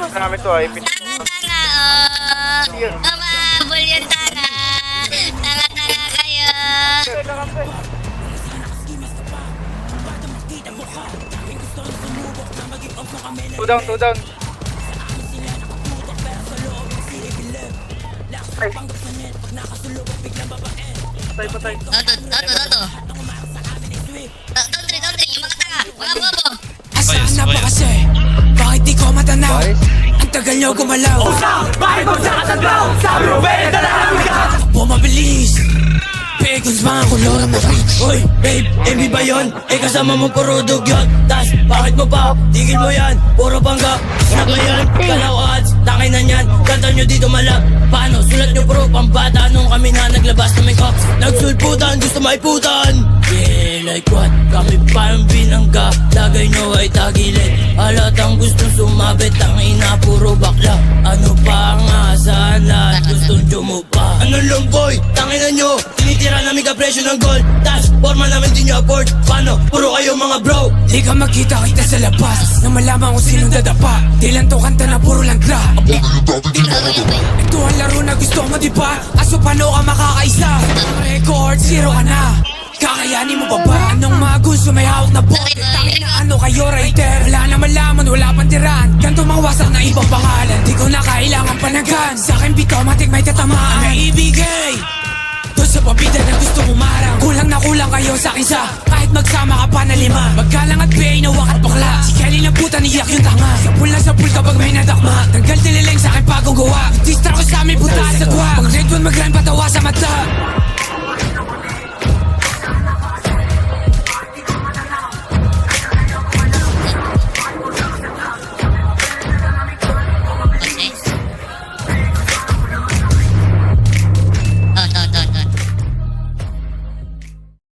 namin to ay Tanga-tanga, oh. Umabol yung tanga. Tanga-tanga kayo. Two down, two down. Ay. Patay, patay. Toto. Down 3, yung mga tanga. Mga bobo. Asaan na ba kasi? Bakit di ko matanaw? Ang tagal nyo gumalaw. Bakit mo sa kataglaw? Sabi mo ba yung dalawang ka? Bumabilis Pagans mga kolor na Uy, babe, MB ba yun? Eh kasama mo puro dugyot. Tas, bakit mo pa? Tigil mo yan, puro bangga. Snap na yan, kalaw ads, tangay na yan. Kanta nyo dito malap. Paano? Sulat nyo pro, pambata nung kami na naglabas ng make-up. Nagsulputan, gusto maiputan. Yeah, like what? Kami parang binangga. Lagay nyo ay tagilid. Halatang gustong sumabit, ang ina puro bakla. Ano pa ang asahan lahat? Gustong jumupa. Ano lang boy? Tangay na nyo. Tinitira namin ka presyo ng gold. Tas, forma namin di nyo afford. Paano? Puro kayo mga bro. Di ka makita kita sa labas Na malaman kung sinong dadapa Di lang to kanta na puro lang gra Ito ang laro na gusto mo diba? Kaso paano ka makakaisa? Record, zero ka na Kakayanin mo ba ba? Anong mga gusto may hawak na bote? Tangin na ano kayo writer? Wala na malaman, wala pang tiran Ganto mga wasak na ibang pangalan Di ko na kailangan panagan Sa akin bitomatic may tatamaan May ibigay doon sa pabida na gusto mo marang Kulang na kulang kayo sa akin sa Kahit magsama ka pa na lima Magkalang at pay na wakat bakla Si Kelly na puta niyak yung tanga Sa pool kapag may nadakma Tanggal nilileng sa akin pagong gawa Distra ko sa amin puta sa gwa Pag red one mag-run patawa sa mata